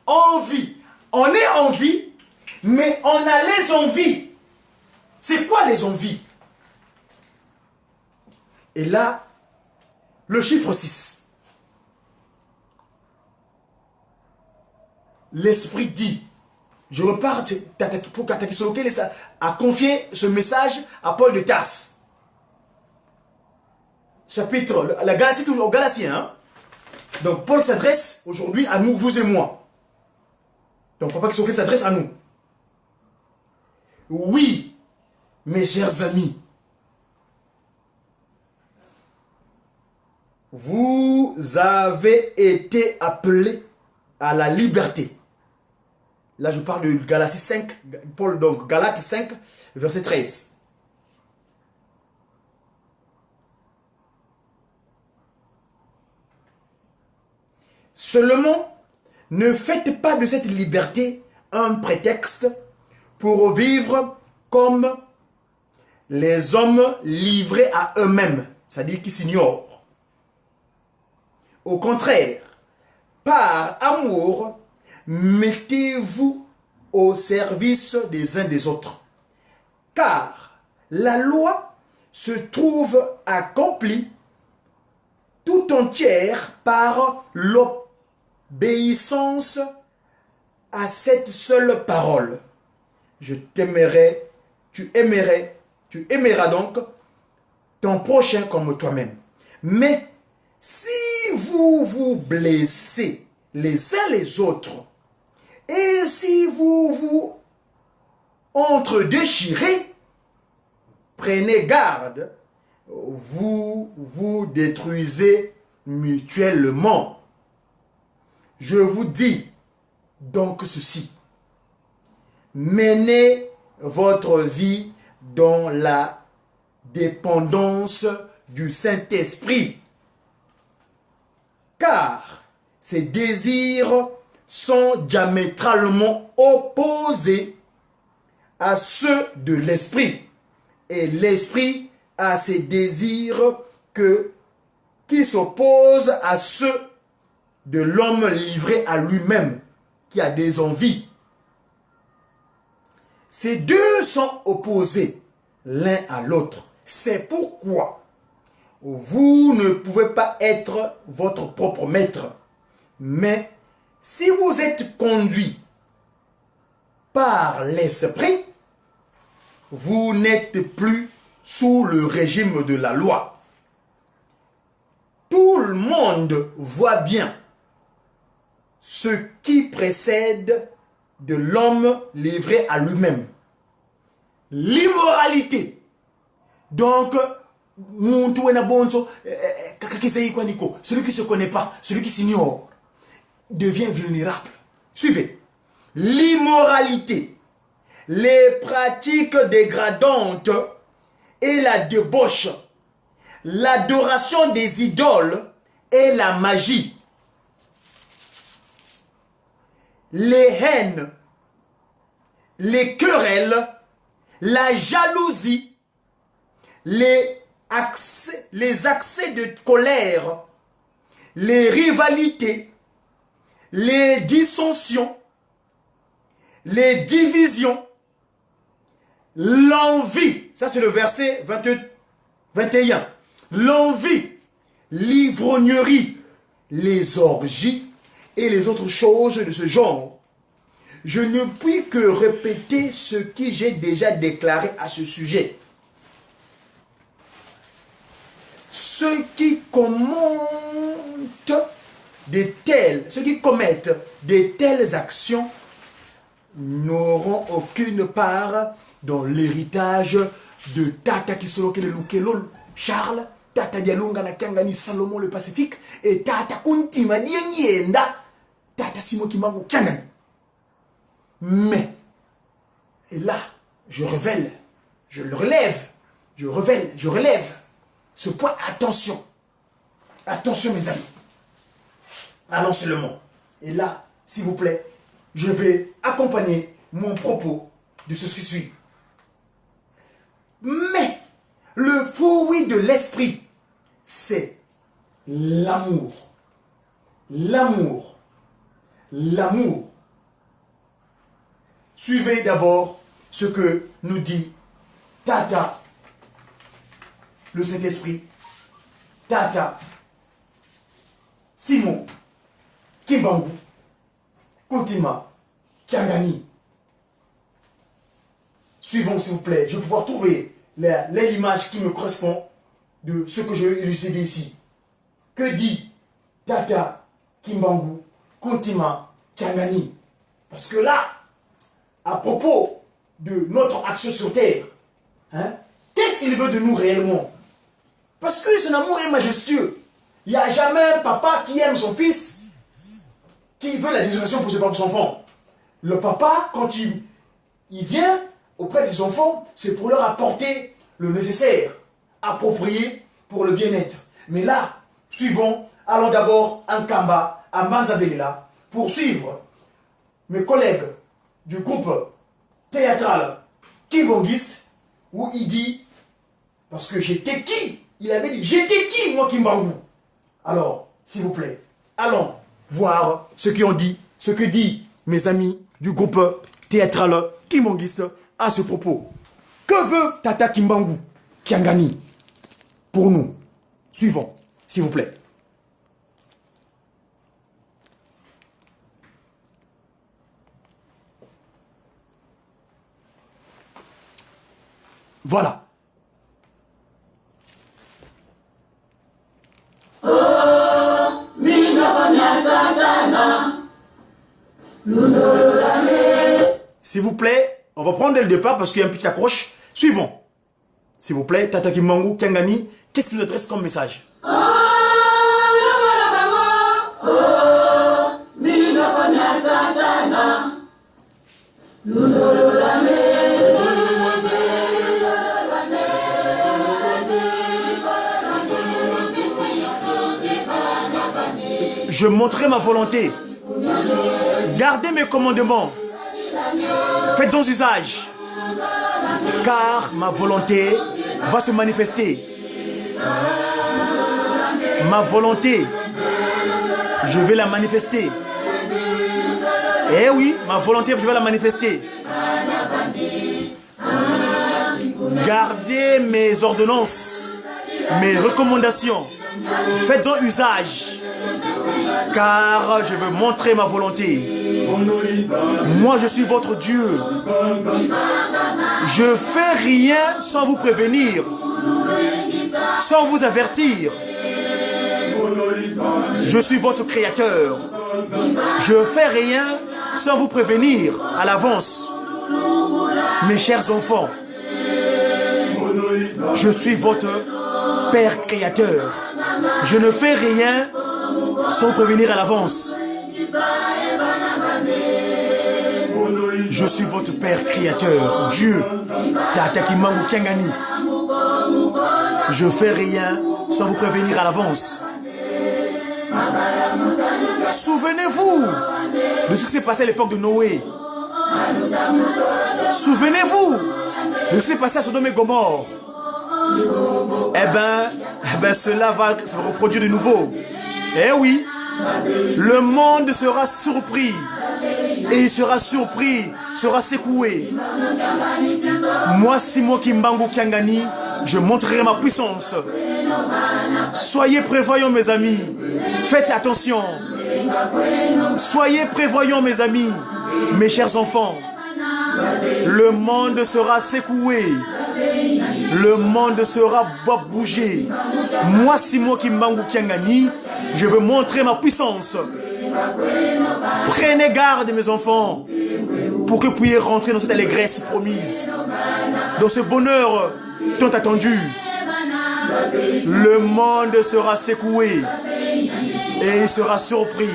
en vie. On est en vie, mais on a les envies. C'est quoi les envies? Et là, le chiffre 6. L'esprit dit, je repars pour Katakisoloke a confié ce message à Paul de Tarse. Chapitre, la Galatie, toujours aux Galatiens. Hein? Donc Paul s'adresse aujourd'hui à nous, vous et moi. Donc Papa Kisoloke s'adresse à nous. Oui, mes chers amis, vous avez été appelés à la liberté. Là, je parle de Galatie 5, Paul, donc Galates 5, verset 13. Seulement, ne faites pas de cette liberté un prétexte pour vivre comme les hommes livrés à eux-mêmes, c'est-à-dire qui s'ignorent. Au contraire, par amour, mettez-vous au service des uns des autres. Car la loi se trouve accomplie tout entière par l'obéissance à cette seule parole. Je t'aimerai, tu aimeras donc ton prochain comme toi-même. Mais si vous vous blessez les uns les autres, et si vous vous entre-déchirez, prenez garde, vous vous détruisez mutuellement. Je vous dis donc ceci, menez votre vie dans la dépendance du Saint-Esprit, car ces désirs sont diamétralement opposés à ceux de l'esprit, et l'esprit a ses désirs qui s'opposent à ceux de l'homme livré à lui-même, qui a des envies. Ces deux sont opposés l'un à l'autre. C'est pourquoi vous ne pouvez pas être votre propre maître, mais si vous êtes conduit par l'esprit, vous n'êtes plus sous le régime de la loi. Tout le monde voit bien ce qui précède de l'homme livré à lui-même. L'immoralité. Donc, celui qui ne se connaît pas, celui qui s'ignore, devient vulnérable. Suivez. L'immoralité, les pratiques dégradantes et la débauche, l'adoration des idoles et la magie, les haines, les querelles, la jalousie, les accès de colère, les rivalités, les dissensions, les divisions, l'envie. Ça, c'est le verset 21. L'envie, l'ivrognerie, les orgies et les autres choses de ce genre. Je ne puis que répéter ce que j'ai déjà déclaré à ce sujet. Ceux qui commettent de telles actions n'auront aucune part dans l'héritage de Tata Kisoloke le Lukelol, Charles, Tata Dialunga na Kangani Salomon le Pacifique, et Tata Kuntima Dienyenda, Tata Simon Kimago Kangani. Mais, et là, je le relève, ce point, attention. Attention, mes amis. Allons seulement. Et là, s'il vous plaît, je vais accompagner mon propos de ce qui suit. Mais le fruit de l'esprit, c'est l'amour. L'amour. L'amour. Suivez d'abord ce que nous dit Tata, le Saint-Esprit, Tata, Simon, Kimbangu, Kuntima, Kiangani. Suivons s'il vous plaît, je vais pouvoir trouver l'image qui me correspond de ce que je vais élucider ici. Que dit Tata, Kimbangu, Kuntima, Kiangani? Parce que là, à propos de notre action sur terre, hein, qu'est-ce qu'il veut de nous réellement? Parce que son amour est majestueux. Il n'y a jamais un papa qui aime son fils, qui veut la désolation pour ses propres enfants. Le papa, quand il vient auprès de ses enfants, c'est pour leur apporter le nécessaire, approprié pour le bien-être. Mais là, suivons, allons d'abord à Nkamba, à Manzavela, pour suivre mes collègues du groupe théâtral Kimbangiste, où il dit, parce que j'étais qui? Il avait dit, j'étais qui, moi, Kimbangu? Alors, s'il vous plaît, allons voir ce qu'ils ont dit, ce que dit mes amis du groupe théâtral Kimbangiste à ce propos. Que veut Tata Kimbangu Kiangani pour nous? Suivons, s'il vous plaît. Voilà. S'il vous plaît, on va prendre dès le départ parce qu'il y a un petit accroche. Suivons. S'il vous plaît, Tata Kimbangu Kiangani, qu'est-ce qu'il nous adresse comme message? Je montrerai ma volonté. Gardez mes commandements. Faites-en usage. Car ma volonté va se manifester. Ma volonté, je vais la manifester. Eh oui, ma volonté, je vais la manifester. Gardez mes ordonnances, mes recommandations. Faites-en usage. Car je veux montrer ma volonté. Moi, je suis votre Dieu. Je fais rien sans vous prévenir, sans vous avertir. Je suis votre créateur. Je fais rien sans vous prévenir à l'avance. Mes chers enfants, je suis votre Père créateur. Je ne fais rien sans prévenir à l'avance. Je suis votre Père créateur, Dieu, Tata Kimbangu Kiangani. Je fais rien sans vous prévenir à l'avance. Souvenez-vous de ce qui s'est passé à l'époque de Noé. Souvenez-vous de ce qui s'est passé à Sodome et Gomorrhe. Eh ben, cela va se reproduire de nouveau. Eh oui, le monde sera surpris. Et il sera surpris, sera secoué. Moi, Simon Kimbangu Kiangani, je montrerai ma puissance. Soyez prévoyants, mes amis. Faites attention. Soyez prévoyants, mes amis, mes chers enfants. Le monde sera secoué. Le monde sera bougé. Moi, Simon Kimbangu Kiangani, je veux montrer ma puissance. Prenez garde, mes enfants, pour que vous puissiez rentrer dans cette allégresse promise, dans ce bonheur tant attendu. Le monde sera secoué et il sera surpris.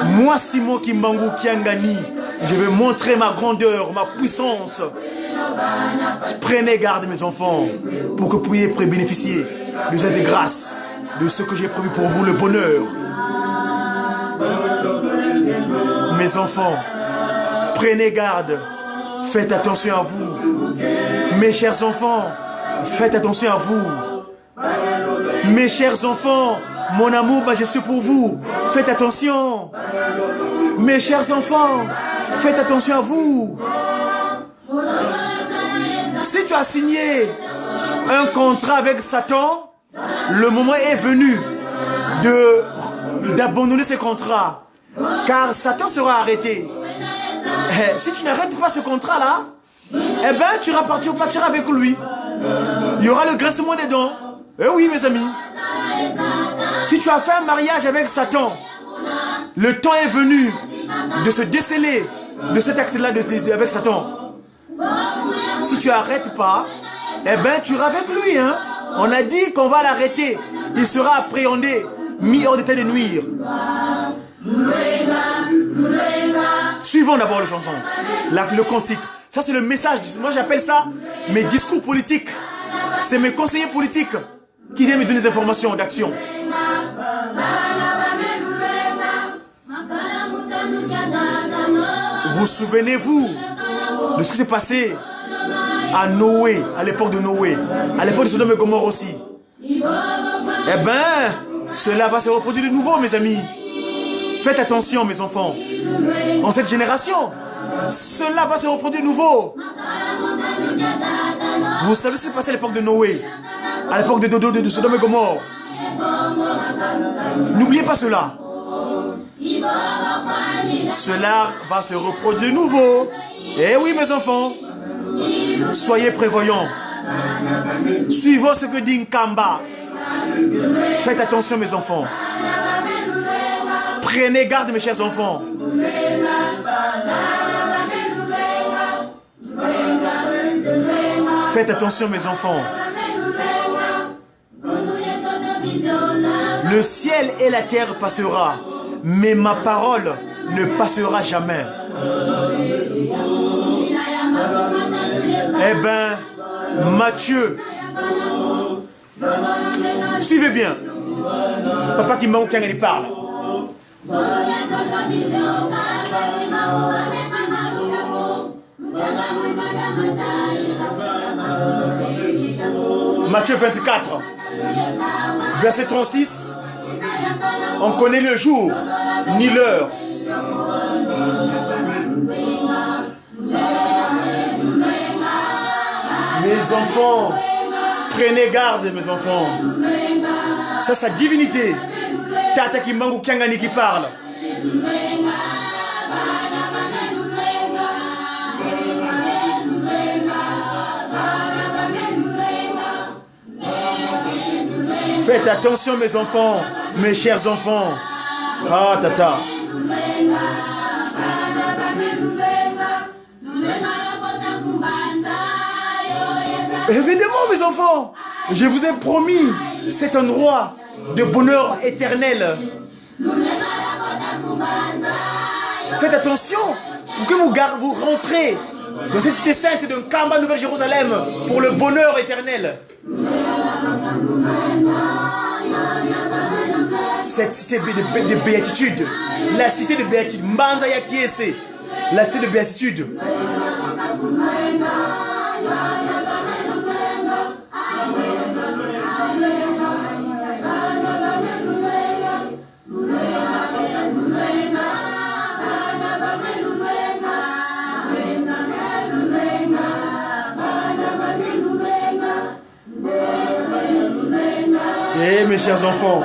Moi, Simon Kimbangu Kiangani, je vais montrer ma grandeur, ma puissance. Prenez garde, mes enfants, pour que vous puissiez bénéficier de cette grâce, de ce que j'ai prévu pour vous, le bonheur. Mes enfants, prenez garde, faites attention à vous. Mes chers enfants, faites attention à vous. Mes chers enfants, mon amour, je suis pour vous. Faites attention. Mes chers enfants, faites attention à vous. Si tu as signé un contrat avec Satan, le moment est venu d'abandonner ce contrat. Car Satan sera arrêté. Si tu n'arrêtes pas ce contrat-là, eh bien, tu partiras avec lui. Il y aura le grincement des dents. Eh oui, mes amis. Si tu as fait un mariage avec Satan, le temps est venu de se déceler de cet acte-là avec Satan. Si tu n'arrêtes pas, eh bien, tu iras avec lui. Hein? On a dit qu'on va l'arrêter. Il sera appréhendé, mis hors d'état de nuire. Suivons d'abord le chanson, le cantique. Ça, c'est le message. Moi, j'appelle ça mes discours politiques. C'est mes conseillers politiques qui viennent me donner des informations d'action. Vous souvenez-vous de ce qui s'est passé à Noé, à l'époque de Noé, à l'époque de Sodome et Gomorrhe aussi? Eh bien, cela va se reproduire de nouveau, mes amis. Faites attention, mes enfants. En cette génération, cela va se reproduire de nouveau. Vous savez ce qui s'est passé à l'époque de Noé, à l'époque de Sodome et Gomorrhe. N'oubliez pas cela. Cela va se reproduire de nouveau. Eh oui, mes enfants. Soyez prévoyants. Suivons ce que dit Nkamba. Faites attention, mes enfants. Prenez garde, mes chers enfants. Faites attention, mes enfants. Le ciel et la terre passera, mais ma parole ne passera jamais. Eh bien, Matthieu, suivez bien. Papa Kimbangu Kiangani parle. Matthieu 24, verset 36. On connaît le jour, ni l'heure. Mes enfants, prenez garde, mes enfants. Ça, sa divinité. Tata Kimbangu Kiangani qui parle. Faites attention, mes enfants, mes chers enfants. Ah, tata. Évidemment, mes enfants, je vous ai promis cet endroit de bonheur éternel. Faites attention pour que vous rentrez dans cette cité sainte de Nkamba, Nouvelle-Jérusalem, pour le bonheur éternel. Cette cité de béatitude, la cité de béatitude, Mbanza Yakiese, la cité de béatitude. Eh mes chers enfants,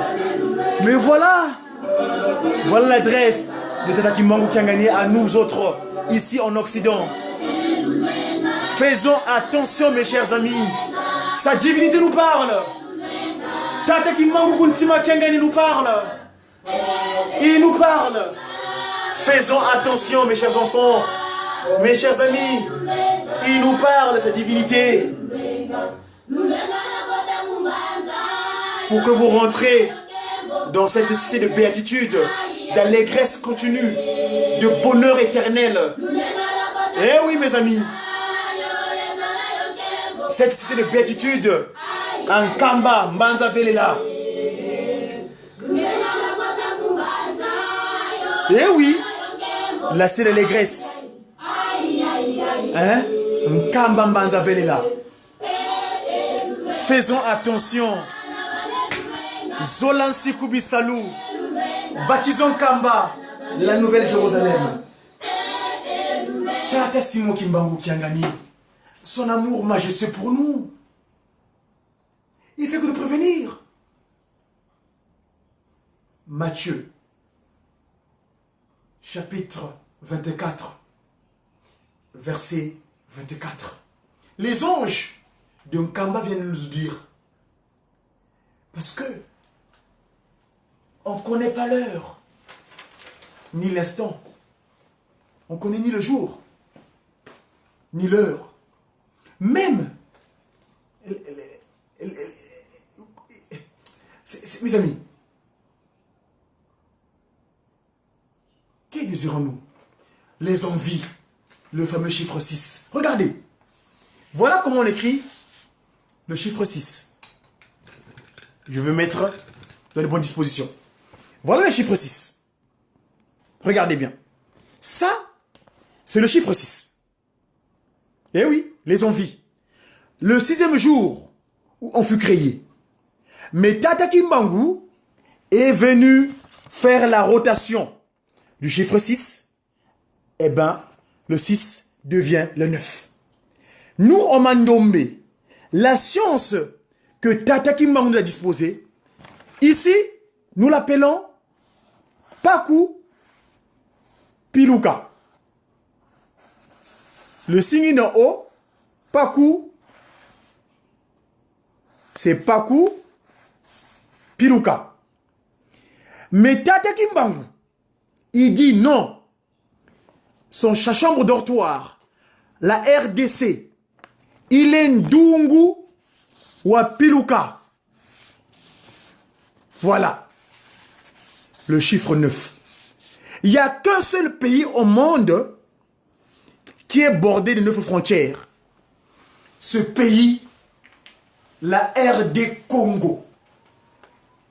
mais voilà l'adresse de Tata Kimbangu Kiangani à nous autres, ici en Occident. Faisons attention, mes chers amis. Sa divinité nous parle. Tata Kimbangu Kuntima Kiangani nous parle. Il nous parle. Faisons attention, mes chers enfants, mes chers amis. Il nous parle, sa divinité. Pour que vous rentrez dans cette cité de béatitude, d'allégresse continue, de bonheur éternel. Eh oui, mes amis. Cette cité de béatitude Nkamba Mbanza Velela. Eh oui, là c'est l'allégresse. Hein? Nkamba Mbanza Velela. Faisons attention. Zolansi Kubisalou. Baptisons Kamba, la nouvelle Jérusalem. Tata Simon Kimbangu Kiangani. Son amour majestueux pour nous. Il fait que nous prévenir. Matthieu, chapitre 24, verset 24. Les anges de Nkamba viennent nous dire. Parce que on ne connaît pas l'heure, ni l'instant. On ne connaît ni le jour, ni l'heure. Même, mes amis, que désirons-nous? Les envies, le fameux chiffre 6. Regardez, voilà comment on écrit le chiffre 6. Je veux mettre dans les bonnes dispositions. Voilà le chiffre 6. Regardez bien. Ça, c'est le chiffre 6. Eh oui, les envies. Le 6e jour où on fut créé. Mais Tata Kimbangu est venu faire la rotation du chiffre 6. Eh bien, le 6 devient le 9. Nous, en Mandombe, la science que Tata Kimbangu nous a disposée, ici, nous l'appelons Paku Piluka. Le signe en haut, Paku, c'est Paku Piluka. Mais Tata Kimbangu, il dit non. Son chambre dortoir, la RDC, il est Ndungu ou Piluka. Voilà. Le chiffre 9. Il n'y a qu'un seul pays au monde qui est bordé de 9 frontières. Ce pays, la RD Congo.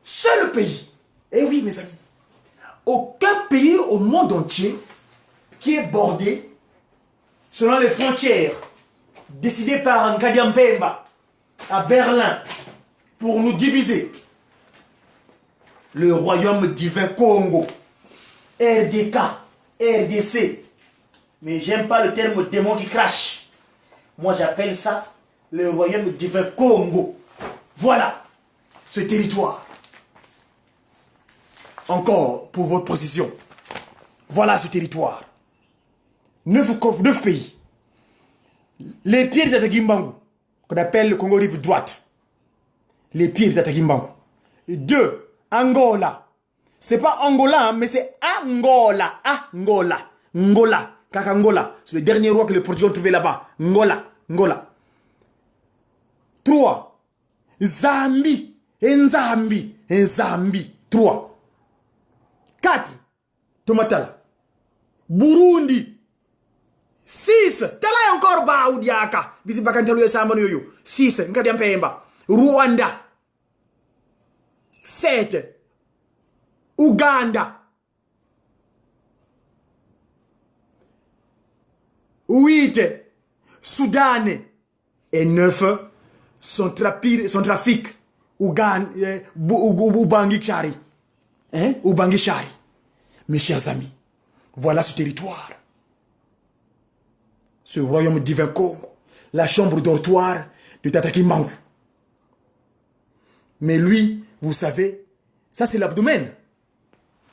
Seul pays. Eh oui, mes amis. Aucun pays au monde entier qui est bordé selon les frontières décidées par Nkadi Mpemba à Berlin pour nous diviser. Le royaume divin Congo, RDK, RDC. Mais j'aime pas le terme démon qui crache. Moi j'appelle ça le royaume divin Congo. Voilà ce territoire. Encore pour votre précision. Voilà ce territoire. 9 pays. Les pieds de Tata Kimbangu, qu'on appelle le Congo rive droite. Les pieds de Tata Kimbangu. 2. Angola. C'est pas Angola, hein, mais c'est Angola. Angola. Ngola. Kakangola. C'est le dernier roi que les Portugais ont trouvé là-bas. Ngola. Ngola. 3. Zambie. Nzambi. Nzambi. 3. 4. Tomatala. Burundi. 6. Tala encore Baoudiaka. Bisi bakantelu ya sambano yoyo. 6. Nkadi Mpemba. Rwanda. 7. Uganda. 8. Soudan. Et 9. Son trafic. Ubangishari. Hein? Ubangishari. Mes chers amis, voilà ce territoire. Ce royaume divin Congo. La chambre dortoir de Tata Kimbangu. Mais lui, vous savez, ça c'est l'abdomen.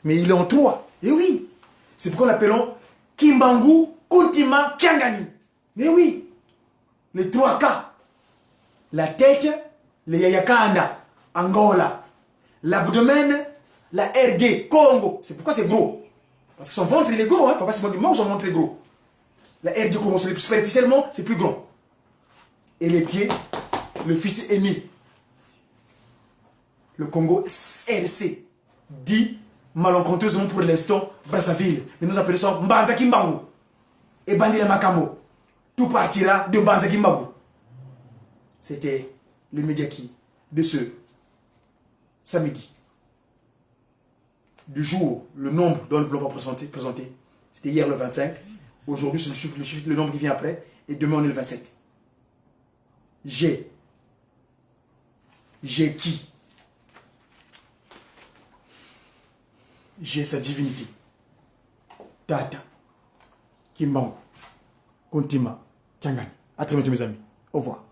Mais il est en 3. Et oui, c'est pourquoi nous l'appelons Kimbangu Kuntima Kiangani. Mais oui, les 3 cas. La tête, le Yayakanda, Angola. L'abdomen, la RD, Congo. C'est pourquoi c'est gros. Parce que son ventre il est gros, hein. Papa c'est moi son ventre est gros. La RD Congo, superficiellement, c'est plus grand. Et les pieds, le fils aîné. Le Congo RC dit malencontreusement pour l'instant Brazzaville. Mais nous appelons ça Mbanza Kimbangu. Et Bandila Makamo. Tout partira de Mbanza Kimbangu. C'était le Mediaki de ce samedi, du jour, le nombre d'enveloppes présenté, c'était hier le 25. Aujourd'hui, c'est le nombre qui vient après. Et demain, on est le 27. J'ai qui? J'ai sa divinité. Tata. Kimbangu. Kontima. Kangani. À très bientôt, mes amis. Au revoir.